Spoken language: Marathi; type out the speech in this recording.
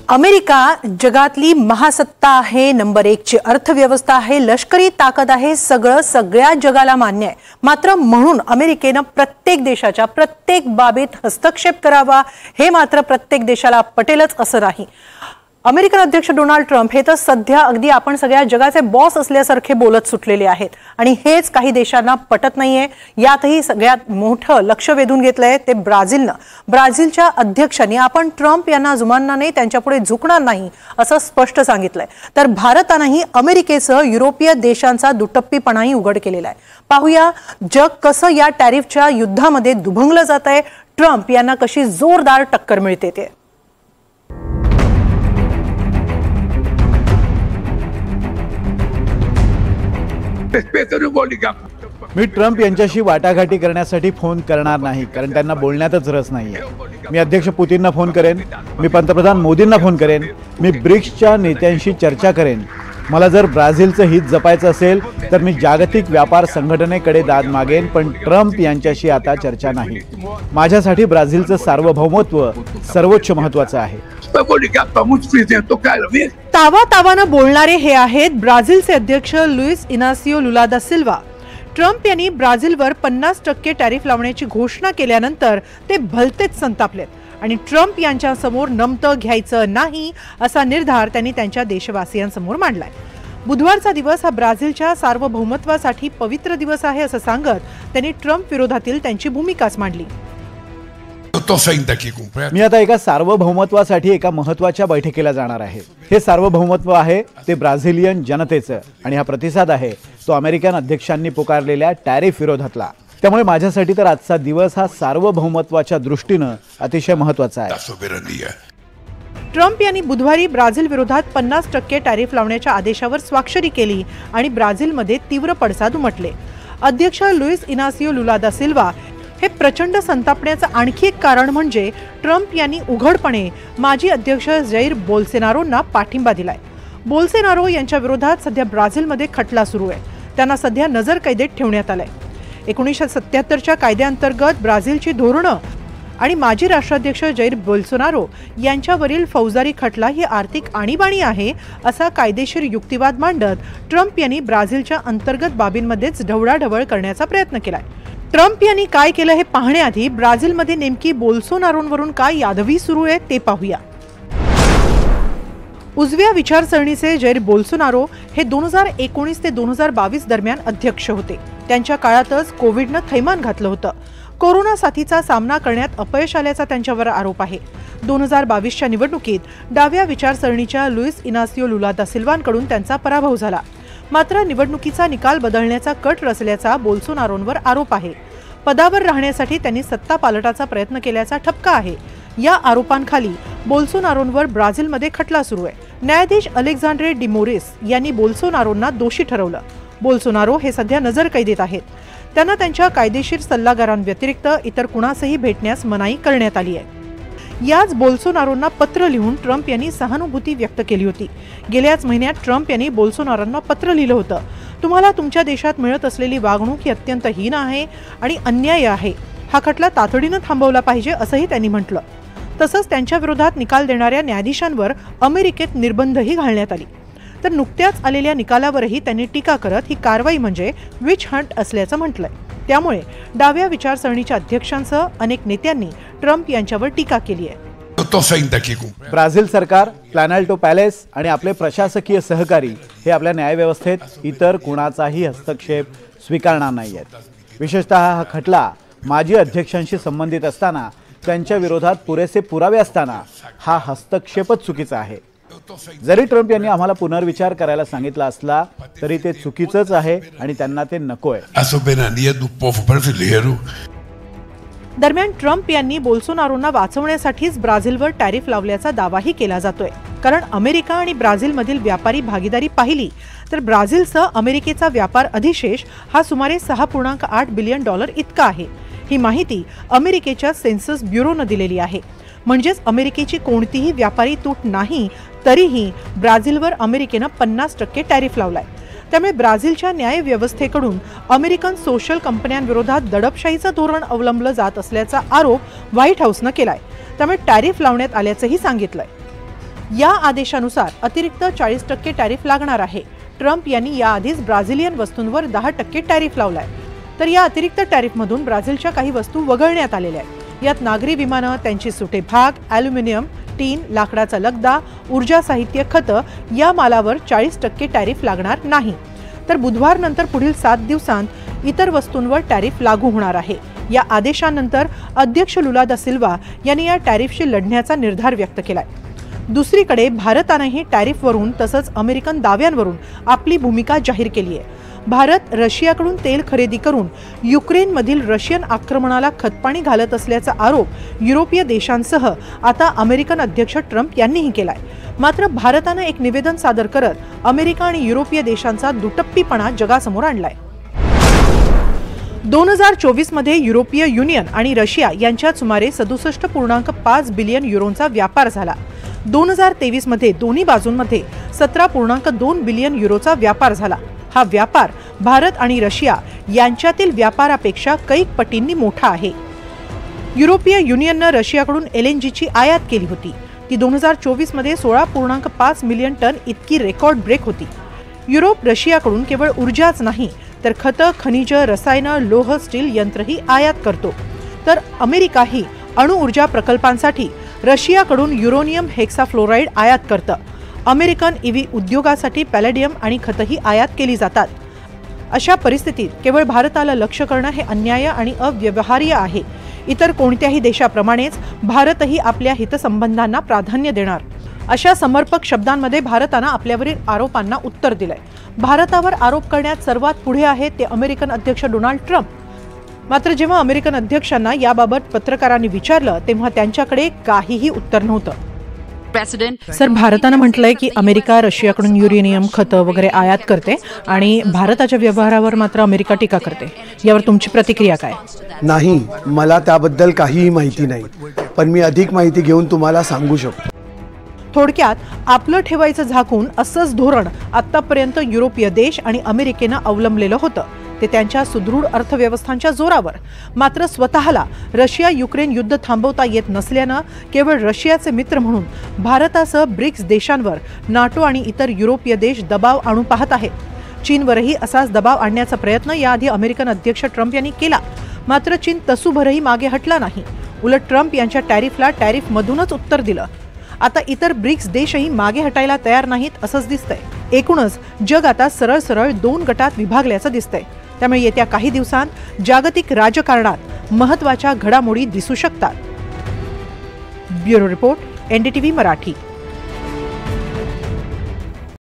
अमेरिका जगातली महासत्ता आहे, नंबर 1 ची अर्थव्यवस्था आहे, लष्करी ताकद आहे, सगळं सगळ्या जगाला मान्य आहे। मात्र म्हणून अमेरिकेने प्रत्येक देशाच्या प्रत्येक बाबीत हस्तक्षेप करावा हे मात्र प्रत्येक देशाला पटेलच असं नाही। अमेरिकन अध्यक्ष डोनाल्ड ट्रम्प हे तर सध्या अगदी आपण सगळ्या जगाचे बॉस असल्यासारखे बोलत सुटलेले आहेत आणि हेच काही देशांना पटत नाहीये। यातही सगळ्यात मोठं लक्ष वेधून घेतलंय ते ब्राझीलनं। ब्राझीलच्या अध्यक्षांनी आपण ट्रम्प यांना जुमानणार नाही, त्यांच्यापुढे झुकणार नाही असं स्पष्ट सांगितलंय। तर भारतानेही अमेरिकेसह युरोपीय देशांचा दुटप्पीपणाही उघड केलेला आहे। पाहूया जग कसं या टॅरिफच्या युद्धामध्ये दुभंगलं जातंय, ट्रम्प यांना कशी जोरदार टक्कर मिळते ते। मी ट्रम्प यांच्याशी वाटाघाटी करण्यासाठी फोन करणार नाही, कारण त्यांना बोलण्यातच रस नाहीये। मी अध्यक्ष पुतीनना फोन करेन, मी पंतप्रधान मोदींना फोन करेन, मी ब्रिक्सच्या नेत्यांशी चर्चा करेन। मला जर ब्राझीलचं हित जपायचं असेल तर मी जागतिक व्यापार संघटनेकडे दाद मागेन, पण ट्रम्प यांच्याशी आता चर्चा नाही। माझ्यासाठी ब्राझीलचं सार्वभौमत्व सर्वोच्च महत्त्वाचं आहे। तावातावानं बोलणारे हे आहेत ब्राझीलचे अध्यक्ष लुईस इनासियो लुला दा सिल्वा। ट्रम्प यांनी ब्राझीलवर 50% टॅरिफ लावण्याची घोषणा केल्यानंतर ते भलतेच संतापलेत आणि ट्रम्प यांच्या समोर नमतं घ्यायचं नाही असा निर्धार त्यांनी त्यांच्या देशवासियांसमोर मांडलाय। बुधवारचा दिवस हा ब्राझीलच्या सार्वभौमत्वासाठी पवित्र दिवस आहे असं सांगत त्यांनी ट्रम्प विरोधातील त्यांची भूमिकाच मांडली। मी आता एका सार्वभौमत्वासाठी एका महत्त्वाच्या बैठकीला जाणार आहे। हे सार्वभौमत्व आहे ते ब्राझिलियन जनतेचं आणि हा प्रतिसाद आहे तो अमेरिकन अध्यक्षांनी पुकारलेल्या टॅरिफ विरोधातला। त्यामुळे माझ्यासाठी तर आजचा दिवस हा सार्वभौमत्वाच्या दृष्टीने अतिशय महत्त्वाचा आहे। ट्रम्प यांनी बुधवारी ब्राझील विरोधात 50% टॅरिफ लावण्याच्या आदेशावर स्वाक्षरी केली आणि ब्राझीलमध्ये तीव्र पडसाद उमटले। अध्यक्ष लुईस इनासियो लुला दा सिल्वा हे प्रचंड संतापण्याचं आणखी एक कारण म्हणजे ट्रम्प यांनी उघडपणे माजी अध्यक्ष जैर बोल्सोनारोंना पाठिंबा दिलाय। बोल्सोनारो यांच्या विरोधात सध्या ब्राझीलमध्ये खटला सुरू आहे, त्यांना सध्या नजरकैदेत ठेवण्यात आलंय। 1977च्या कायद्याअंतर्गत ब्राझीलची धोरणं आणि माजी राष्ट्राध्यक्ष जैर बोल्सोनारो यांच्यावरील फौजदारी खटला ही आर्थिक आणीबाणी आहे असा कायदेशीर युक्तिवाद मांडत ट्रम्प यांनी ब्राझीलच्या अंतर्गत बाबींमध्येच ढवळाढवळ करण्याचा प्रयत्न केलाय। ट्रम्प यांनी काय केलं हे पाहण्याआधी ब्राझीलमध्ये नेमकी बोल्सोनारोंवरून काय यादवी सुरू आहे ते पाहूया। उजव्या विचारसरणीचे जैर बोल्सोनारो हे 2019 ते 2022 दरम्यान अध्यक्ष होते। त्यांच्या काळातच कोविडनं थैमान घातलं होतं। कोरोना साथीचा सामना करण्यात अपयश आल्याचा त्यांच्यावर आरोप आहे। 2022च्या निवडणुकीत डाव्या विचारसरणीच्या लुईस इनासियो लुला दा सिल्वांकडून त्यांचा पराभव झाला। मात्र निवडणुकीचा निकाल बदलण्याचा कट रचल्याचा बोल्सोनारोंवर आरोप आहे। पदावर राहण्यासाठी त्यांनी सत्ता पालटाचा प्रयत्न केल्याचा ठपका आहे। या आरोपांखाली बोल्सोनारोंवर ब्राझीलमध्ये खटला सुरू आहे। न्यायाधीश अलेक्झांड्रे डी मोरेस यांनी बोल्सोनारोंना दोषी ठरवलं। बोल्सोनारो हे सध्या नजरकैदेत आहेत। त्यांना त्यांच्या कायदेशीर सल्लागारांव्यतिरिक्त इतर कुणासही भेटण्यास मनाई करण्यात आली आहे। याच बोल्सोनारोंना पत्र लिहून ट्रम्प यांनी सहानुभूती व्यक्त केली होती। गेल्याच महिन्यात ट्रम्प यांनी बोल्सोनारोंना पत्र लिहिलं होतं, तुम्हाला तुमच्या देशात मिळत असलेली वागणूक ही अत्यंत हीन आहे आणि अन्याय आहे, हा खटला तातडीनं थांबवला पाहिजे असंही त्यांनी म्हटलं। तसंच त्यांच्या विरोधात निकाल देणाऱ्या न्यायाधीशांवर अमेरिकेत निर्बंधही घालण्यात आली। तर नुकत्याच आलेल्या निकालावरही त्यांनी टीका करत ही कारवाई म्हणजे विच हंट असल्याचं म्हटलंय। त्यामुळे डाव्या विचारसरणीच्या अध्यक्षांसह अनेक नेत्यांनी ट्रम्प यांच्यावर टीका केली आहे। ब्राझील सरकार, प्लॅनल्टो पॅलेस आणि आपले प्रशासकीय सहकारी हे आपल्या न्यायव्यवस्थेत इतर कुणाचाही हस्तक्षेप स्वीकारणार नाहीयेत। विशेषतः हा खटला माजी अध्यक्षांशी संबंधित असताना, त्यांच्या विरोधात पुरेसे पुरावे असताना हा हस्तक्षेपच चुकीचा आहे। जरी ट्रम्प यांनी आम्हाला पुनर्विचार करायला सांगितलं असला तरी ते चुकीचंच आहे आणि त्यांना ते नकोय। दरम्यान ट्रम्प यांनी बोल्सोनारोंना वाचवण्यासाठीच ब्राझीलवर टॅरिफ लावल्याचा दावाही केला जातोय, कारण अमेरिका आणि ब्राझीलमधील व्यापारी भागीदारी पाहिली तर ब्राझीलसह अमेरिकेचा व्यापार अधिशेष हा सुमारे $6.8 बिलियन इतका आहे। ही माहिती अमेरिकेच्या सेन्सस ब्युरोनं दिलेली आहे। म्हणजेच अमेरिकेची कोणतीही व्यापारी तूट नाही तरीही ब्राझीलवर अमेरिकेनं 50% टॅरिफ लावलाय। त्यामुळे ब्राझीलच्या न्याय व्यवस्थेकडून अमेरिकन सोशल कंपन्यांविरोधात दडपशाहीचं धोरण अवलंबलं जात असल्याचा आरोप व्हाईट हाऊसनं केलाय। त्यामुळे टॅरिफ लावण्यात आल्याचंही सांगितलंय। या आदेशानुसार अतिरिक्त 40% टॅरिफ लागणार आहे. ट्रम्प यांनी याआधीच ब्राझिलियन वस्तूंवर 10% टॅरिफ लावलाय. तर या अतिरिक्त टॅरिफमधून ब्राझीलच्या काही वस्तू वगळण्यात आलेल्या आहेत. यात नागरी विमानं, त्यांचे सुटे भाग, ॲल्युमिनियम, टीन, लाकडाचा लगदा, ऊर्जा साहित्य, खतं या मालावर 40% टॅरिफ लागणार नाही. तर बुधवारनंतर पुढील 7 दिवसांत इतर वस्तूंवर टॅरिफ लागू होणार आहे. या आदेशानंतर अध्यक्ष लुला दा सिल्वा यांनी या टॅरिफशी लढण्याचा निर्धार व्यक्त केलाय. दुसरीकडे भारतानेही टॅरिफवरून तसंच अमेरिकन दाव्यांवरून आपली भूमिका जाहीर केली आहे. भारत रशियाकडून तेल खरेदी करून युक्रेनमधील रशियन आक्रमणाला खतपाणी घालत असल्याचा आरोप युरोपीय देशांसह आता अमेरिकन अध्यक्ष ट्रम्प यांनीही केलाय. मात्र भारतानं एक निवेदन सादर करत अमेरिका आणि युरोपीय देशांचा दुटप्पीपणा जगासमोर आणलाय. 2024 मध्ये युरोपीय युनियन आणि रशिया यांच्यात सुमारे 67.5 बिलियन युरोंचा व्यापार झाला. 2023 मध्ये दोन्ही बाजूंमध्ये 17.2 बिलियन युरोचा व्यापार झाला. हा व्यापार भारत आणि रशिया यांच्यातील व्यापारापेक्षा कैक पटींनी मोठा आहे. युरोपीय युनियननं रशियाकडून LNGची आयात केली होती. ती 2024 मध्ये 16.5 मिलियन टन इतकी रेकॉर्ड ब्रेक होती. युरोप रशियाकडून केवळ ऊर्जाच नाही तर खतं, खनिज, रसायनं, लोह, स्टील यंत्रही आयात करतो. तर अमेरिकाही अणुऊर्जा प्रकल्पांसाठी रशियाकडून युरोनियम हेक्साफ्लोराईड आयात करतं. अमेरिकन EV उद्योगासाठी पॅलेडियम आणि खतंही आयात केली जातात. अशा परिस्थितीत केवळ भारताला लक्ष्य करणं हे अन्याय आणि अव्यवहार्य आहे. इतर कोणत्याही देशाप्रमाणेच भारतही आपल्या हितसंबंधांना प्राधान्य देणार. अशा समर्पक शब्दांमध्ये भारतानं आपल्यावरील आरोपांना उत्तर दिलंय. भारतावर आरोप करण्यात सर्वात पुढे आहेत ते अमेरिकन अध्यक्ष डोनाल्ड ट्रम्प. मात्र जेव्हा अमेरिकन अध्यक्षांना याबाबत पत्रकारांनी विचारलं तेव्हा त्यांच्याकडे काहीही उत्तर नव्हतं. सर, भारतानं म्हटलंय की अमेरिका रशियाकडून युरेनियम, खतं वगैरे आयात करते आणि भारताच्या व्यवहारावर मात्र अमेरिका टीका करते. यावर तुमची प्रतिक्रिया काय? नाही, मला त्याबद्दल काहीही माहिती नाही, पण मी अधिक माहिती घेऊन तुम्हाला सांगू शकतो. थोडक्यात आपलं ठेवायचं झाकून असंच धोरण आतापर्यंत युरोपीय देश आणि अमेरिकेनं अवलंबलेलं होतं. ते त्यांच्या सुदृढ अर्थव्यवस्थांच्या जोरावर. मात्र स्वतःला रशिया युक्रेन युद्ध थांबवता येत नसल्यानं केवळ रशियाचे मित्र म्हणून भारतासह ब्रिक्स देशांवर नाटो आणि इतर युरोपीय देश दबाव आणू पाहत आहेत. चीनवरही असाच दबाव आणण्याचा प्रयत्न याआधी अमेरिकन अध्यक्ष ट्रम्प यांनी केला. मात्र चीन तसूभरही मागे हटला नाही. उलट ट्रम्प यांच्या टॅरिफला टॅरिफमधूनच उत्तर दिलं. आता इतर ब्रिक्स देशही मागे हटायला तयार नाहीत असंच दिसतंय. एकूणच जग आता सरळ सरळ 2 गटात विभागल्याचं दिसतंय. त्यामुळे येत्या काही दिवसांत जागतिक राजकारणात महत्त्वाच्या घडामोडी दिसू शकतात. Bureau report, NDTV Marathi.